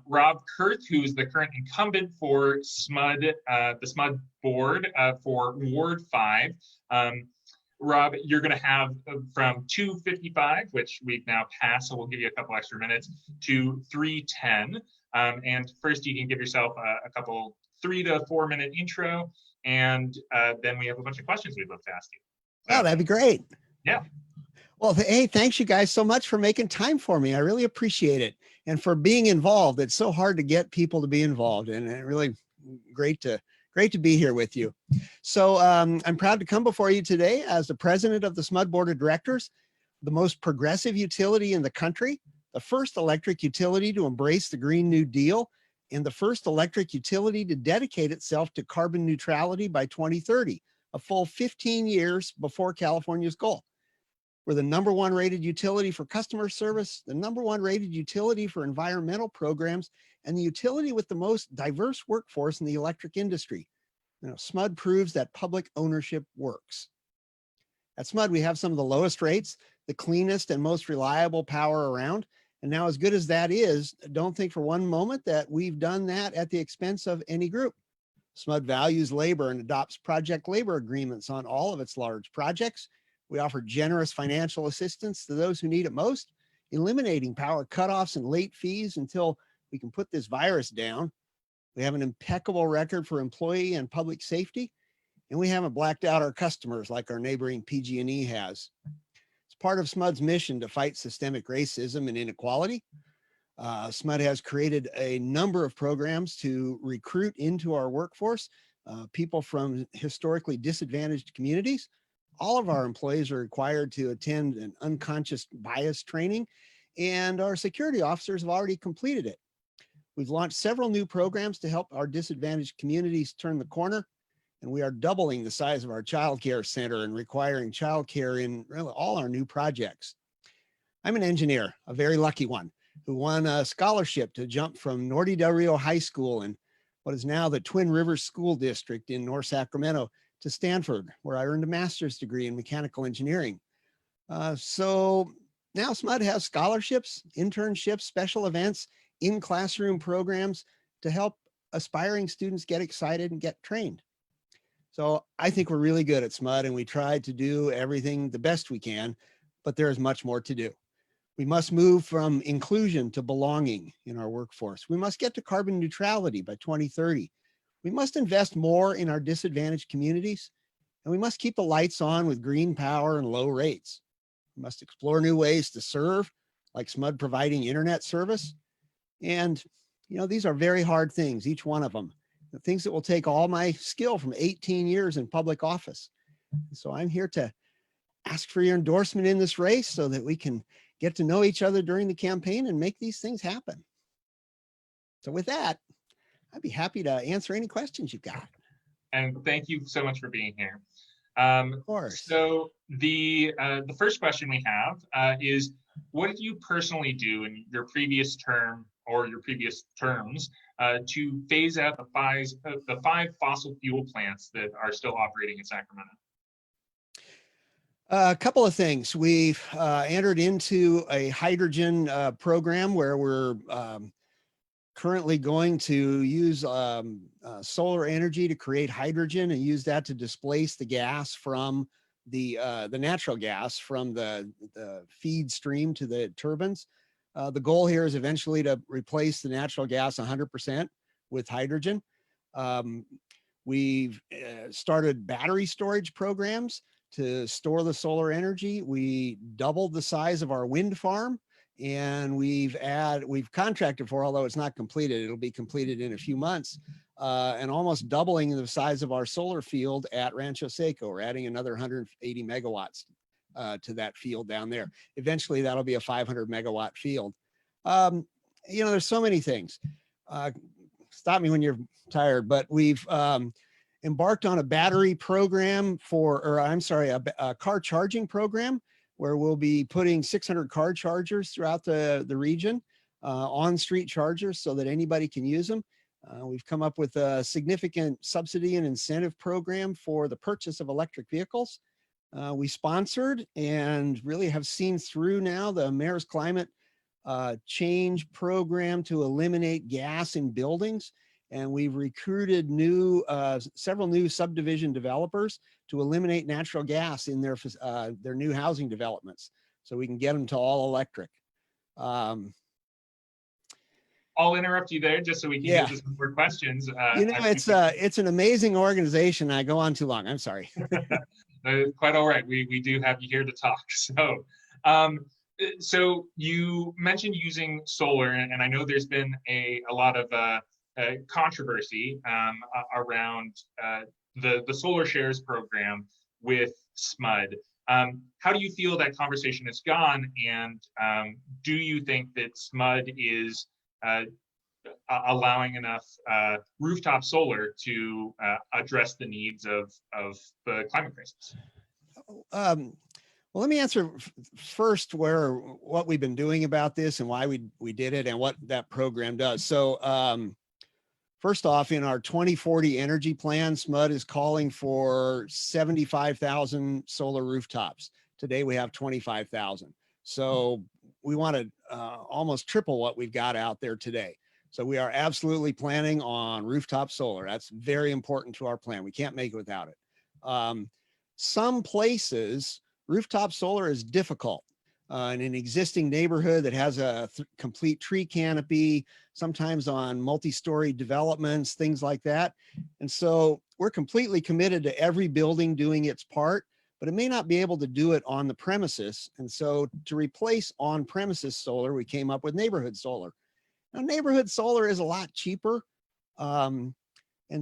Rob Kerth, who is the current incumbent for SMUD, the SMUD board for Ward 5. Rob, you're going to have from 2:55, which we've now passed, so we'll give you a couple extra minutes, to 3:10. And first, you can give yourself a couple 3 to 4 minute intro, and then we have a bunch of questions we'd love to ask you. So, oh, that'd be great. Yeah. Well, hey, thanks you guys so much for making time for me. I really appreciate it. And for being involved. It's so hard to get people to be involved, and it really great to be here with you. So I'm proud to come before you today as the president of the SMUD Board of Directors, the most progressive utility in the country, the first electric utility to embrace the Green New Deal, and the first electric utility to dedicate itself to carbon neutrality by 2030, a full 15 years before California's goal. We're the #1 rated utility for customer service, the #1 rated utility for environmental programs, and the utility with the most diverse workforce in the electric industry. SMUD proves that public ownership works. At SMUD, we have some of the lowest rates, the cleanest and most reliable power around. And now, as good as that is, don't think for one moment that we've done that at the expense of any group. SMUD values labor and adopts project labor agreements on all of its large projects. We offer generous financial assistance to those who need it most, eliminating power cutoffs and late fees until we can put this virus down. We have an impeccable record for employee and public safety, and we haven't blacked out our customers like our neighboring PG&E has. It's part of SMUD's mission to fight systemic racism and inequality. SMUD has created a number of programs to recruit into our workforce people from historically disadvantaged communities. All of our employees are required to attend an unconscious bias training, and our security officers have already completed it. We've launched several new programs to help our disadvantaged communities turn the corner, and we are doubling the size of our child care center and requiring child care in really all our new projects. I'm an engineer, a very lucky one, who won a scholarship to jump from Norte del Rio High School in what is now the Twin Rivers School District in North Sacramento to Stanford, where I earned a master's degree in mechanical engineering. So now SMUD has scholarships, internships, special events, in-classroom programs to help aspiring students get excited and get trained. So I think we're really good at SMUD, and we try to do everything the best we can, but there is much more to do. We must move from inclusion to belonging in our workforce. We must get to carbon neutrality by 2030. We must invest more in our disadvantaged communities, and we must keep the lights on with green power and low rates. We must explore new ways to serve, like SMUD providing internet service. And, these are very hard things, each one of them, the things that will take all my skill from 18 years in public office. So I'm here to ask for your endorsement in this race so that we can get to know each other during the campaign and make these things happen. So with that, I'd be happy to answer any questions you've got. And thank you so much for being here. Of course. So the first question we have is, what did you personally do in your previous term or your previous terms to phase out the 5 fossil fuel plants that are still operating in Sacramento? A couple of things. We've entered into a hydrogen program where we're currently going to use solar energy to create hydrogen and use that to displace the gas from the natural gas from the feed stream to the turbines. The goal here is eventually to replace the natural gas 100% with hydrogen. We've started battery storage programs to store the solar energy. We doubled the size of our wind farm, and we've contracted for, although it's not completed, it'll be completed in a few months, and almost doubling the size of our solar field at Rancho Seco. We're adding another 180 megawatts to that field down there. Eventually, that'll be a 500 megawatt field. There's so many things. Stop me when you're tired, but we've embarked on a battery program a car charging program where we'll be putting 600 car chargers throughout the region, on-street chargers so that anybody can use them. We've come up with a significant subsidy and incentive program for the purchase of electric vehicles. We sponsored and really have seen through now the Mayor's Climate change program to eliminate gas in buildings. And we've recruited several new subdivision developers to eliminate natural gas in their new housing developments, so we can get them to all electric. I'll interrupt you there just so we can get to some more questions. It's an amazing organization. I go on too long. I'm sorry. Quite all right. We do have you here to talk. So you mentioned using solar, and I know there's been a lot of controversy around the solar shares program with SMUD. How do you feel that conversation has gone, and do you think that SMUD is allowing enough rooftop solar to address the needs of the climate crisis? Well, let me answer first what we've been doing about this and why we did it and what that program does. So first off, in our 2040 energy plan, SMUD is calling for 75,000 solar rooftops. Today we have 25,000. So we want to almost triple what we've got out there today. So we are absolutely planning on rooftop solar. That's very important to our plan. We can't make it without it. Some places, rooftop solar is difficult. In an existing neighborhood that has a complete tree canopy, sometimes on multi-story developments, things like that. And so we're completely committed to every building doing its part, but it may not be able to do it on the premises. And so to replace on-premises solar, we came up with neighborhood solar. Now, neighborhood solar is a lot cheaper. And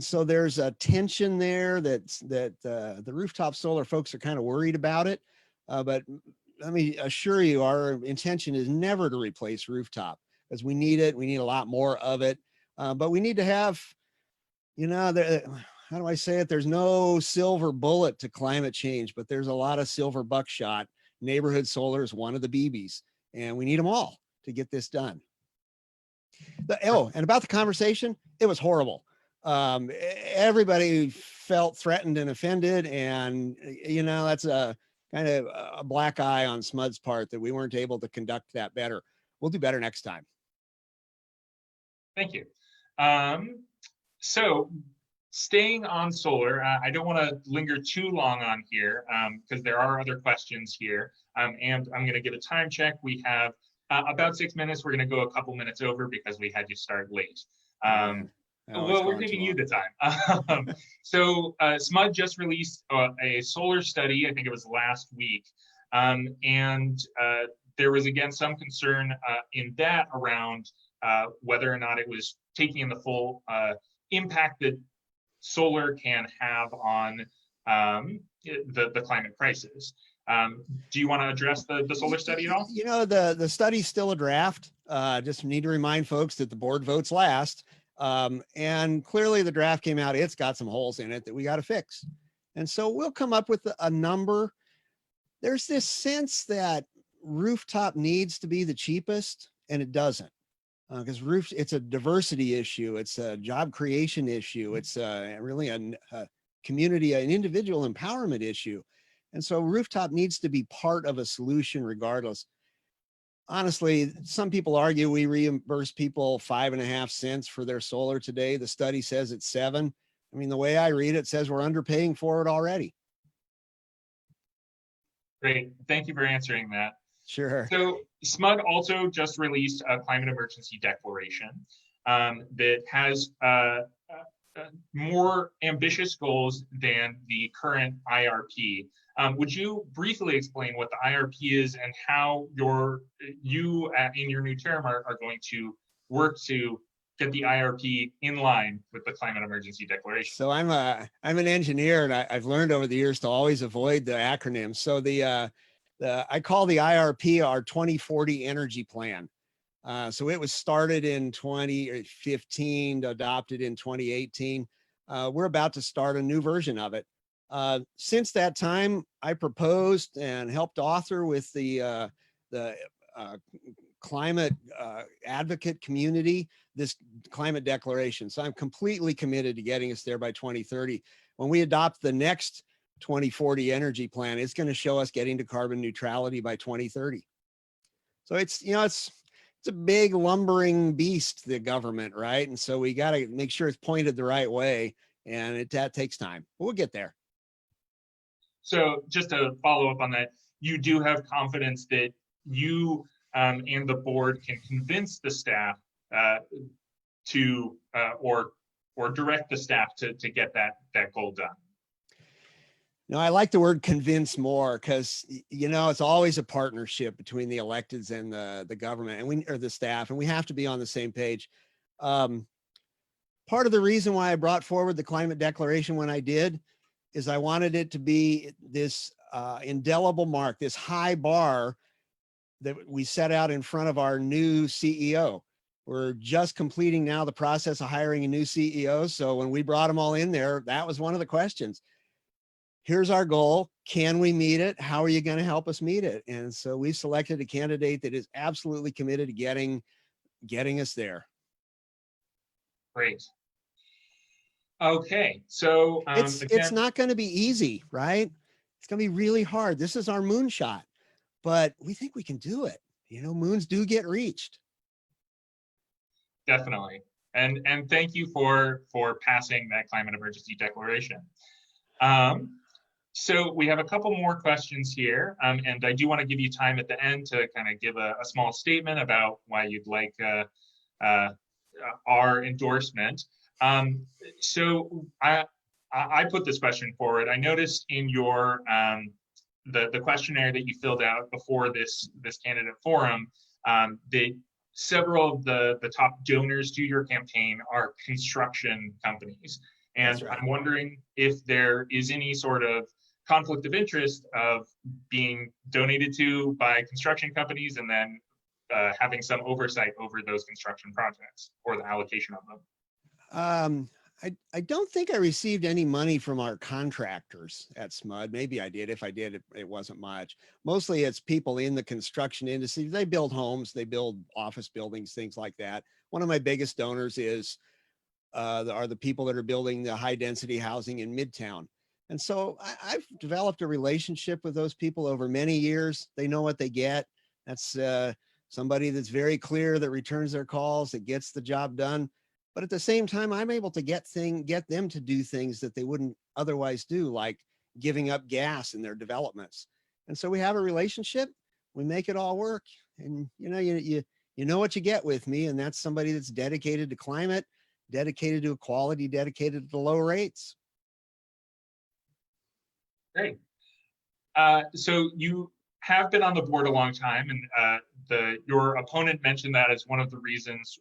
so there's a tension there that the rooftop solar folks are kind of worried about it. But let me assure you, our intention is never to replace rooftop, because we need it. We need a lot more of it. But we need to have, how do I say it? There's no silver bullet to climate change, but there's a lot of silver buckshot. Neighborhood solar is one of the BBs, and we need them all to get this done. And about the conversation, it was horrible. Everybody felt threatened and offended, and that's a kind of a black eye on SMUD's part that we weren't able to conduct that better. We'll do better next time. Thank you. So staying on solar, I don't want to linger too long on here because there are other questions here, and I'm going to give a time check. We have about 6 minutes. We're going to go a couple minutes over because we had to start late. Well, we're giving you the time. So SMUD just released a solar study, I think it was last week. And there was, again, some concern in that around whether or not it was taking in the full impact that solar can have on the climate crisis. Do you want to address the solar study at all? The study's still a draft. Just need to remind folks that the board votes last. And clearly the draft came out, it's got some holes in it that we got to fix. And so we'll come up with a number. There's this sense that rooftop needs to be the cheapest, and it doesn't. Because it's a diversity issue. It's a job creation issue. It's really a community, an individual empowerment issue. And so rooftop needs to be part of a solution regardless. Honestly, some people argue we reimburse people 5.5 cents for their solar today. The study says it's 7. I mean, the way I read it says we're underpaying for it already. Great. Thank you for answering that. Sure. So SMUD also just released a climate emergency declaration that has more ambitious goals than the current IRP. Would you briefly explain what the IRP is and how you in your new term are going to work to get the IRP in line with the climate emergency declaration? So I'm an engineer, and I've learned over the years to always avoid the acronyms. So I call the IRP our 2040 energy plan. So it was started in 2015, adopted in 2018. We're about to start a new version of it. Since that time, I proposed and helped author with the climate advocate community this climate declaration. So I'm completely committed to getting us there by 2030. When we adopt the next 2040 energy plan, it's going to show us getting to carbon neutrality by 2030. So it's it's a big lumbering beast, the government, right? And so we got to make sure it's pointed the right way, and that takes time. But we'll get there. So just to follow up on that, you do have confidence that you and the board can convince the staff or direct the staff to get that goal done. No, I like the word convince more, because, you know, it's always a partnership between the electeds and the government, or the staff, and we have to be on the same page. Part of the reason why I brought forward the climate declaration when I did is I wanted it to be this indelible mark, this high bar that we set out in front of our new CEO. We're just completing now the process of hiring a new CEO. So when we brought them all in there, that was one of the questions. Here's our goal. Can we meet it? How are you going to help us meet it? And so we selected a candidate that is absolutely committed to getting us there. Great. Okay, so it's not going to be easy, right? It's going to be really hard. This is our moonshot, but we think we can do it. You know, moons do get reached. Definitely. And thank you for passing that climate emergency declaration. So we have a couple more questions here, and I do want to give you time at the end to kind of give a small statement about why you'd like our endorsement. So I put this question forward. I noticed in your the questionnaire that you filled out before this candidate forum that several of the top donors to your campaign are construction companies. And right. I'm wondering if there is any sort of conflict of interest of being donated to by construction companies and then having some oversight over those construction projects or the allocation of them. I don't think I received any money from our contractors at SMUD. Maybe I did. If I did, it wasn't much. Mostly it's people in the construction industry. They build homes, they build office buildings, things like that. One of my biggest donors are the people that are building the high density housing in Midtown. And so I've developed a relationship with those people over many years. They know what they get. That's somebody that's very clear, that returns their calls, that gets the job done. But at the same time, I'm able to get them to do things that they wouldn't otherwise do, like giving up gas in their developments. And so we have a relationship, we make it all work. And you know what you get with me, and that's somebody that's dedicated to climate, dedicated to equality, dedicated to low rates. Great. So you have been on the board a long time, and your opponent mentioned that as one of the reasons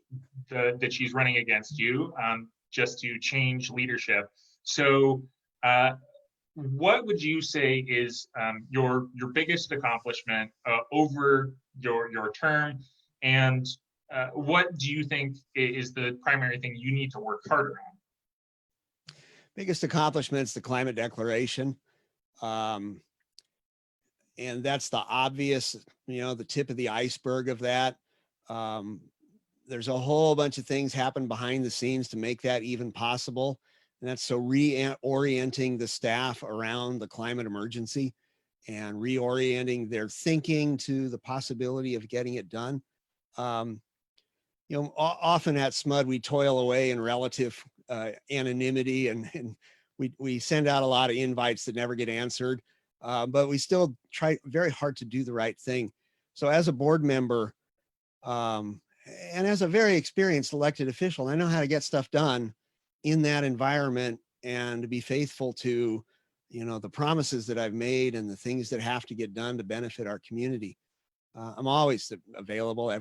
that she's running against you, just to change leadership. So what would you say is your biggest accomplishment over your term, and what do you think is the primary thing you need to work harder on? Biggest accomplishment is the climate declaration. And that's the obvious, the tip of the iceberg of that. There's a whole bunch of things happen behind the scenes to make that even possible. And that's so reorienting the staff around the climate emergency and reorienting their thinking to the possibility of getting it done. Often at SMUD, we toil away in relative anonymity, and we send out a lot of invites that never get answered. But we still try very hard to do the right thing. So as a board member, and as a very experienced elected official, I know how to get stuff done in that environment and to be faithful to, the promises that I've made and the things that have to get done to benefit our community. I'm always available.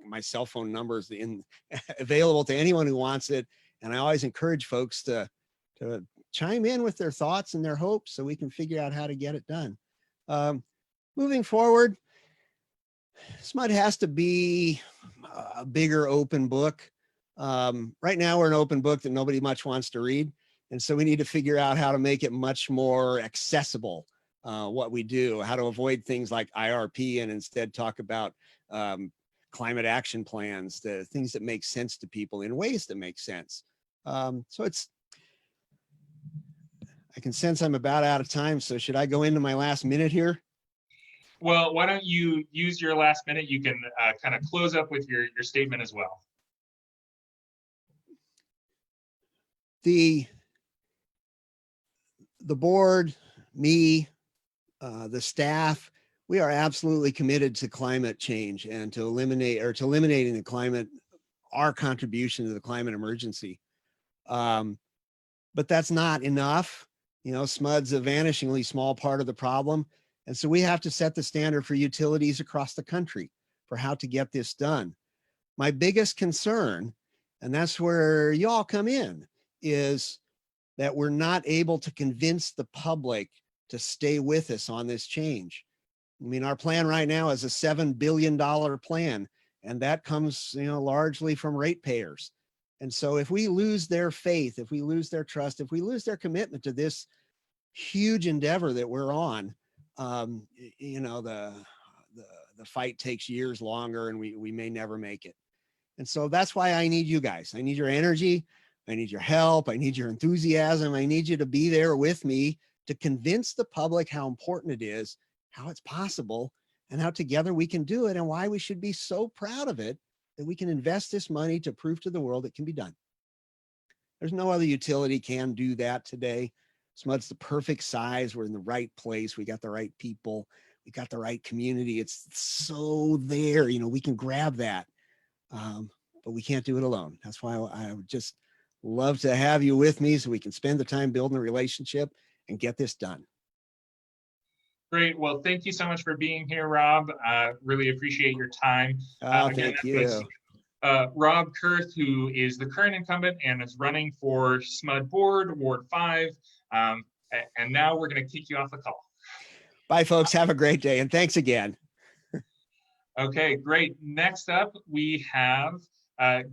My cell phone number is available to anyone who wants it. And I always encourage folks to chime in with their thoughts and their hopes so we can figure out how to get it done. Moving forward, SMUD has to be a bigger open book. Right now we're an open book that nobody much wants to read. And so we need to figure out how to make it much more accessible, what we do, how to avoid things like IRP and instead talk about climate action plans, the things that make sense to people in ways that make sense. So I can sense I'm about out of time. So should I go into my last minute here? Well, why don't you use your last minute? You can kind of close up with your statement as well. The board, me, the staff, we are absolutely committed to climate change and to eliminating the climate, our contribution to the climate emergency. But that's not enough. You know, SMUD's a vanishingly small part of the problem. And so we have to set the standard for utilities across the country for how to get this done. My biggest concern, and that's where y'all come in, is that we're not able to convince the public to stay with us on this change. I mean, our plan right now is a $7 billion plan, and that comes, you know, largely from ratepayers. And so if we lose their faith, if we lose their trust, if we lose their commitment to this huge endeavor that we're on, you know, the fight takes years longer, and we may never make it. And so that's why I need you guys. I need your energy. I need your help. I need your enthusiasm. I need you to be there with me to convince the public how important it is, how it's possible, and how together we can do it, and why we should be so proud of it that we can invest this money to prove to the world it can be done. There's no other utility can do that today. SMUD's the perfect size. We're in the right place. We got the right people. We got the right community. It's so there, you know, we can grab that. But we can't do it alone. That's why I would just love to have you with me so we can spend the time building a relationship and get this done. Great. Well, thank you so much for being here, Rob. Really appreciate your time. Again, thank you. Rob Kerth, who is the current incumbent and is running for SMUD Board, Ward 5. And now we're going to kick you off the call. Bye, folks. Have a great day. And thanks again. Okay, great. Next up, we have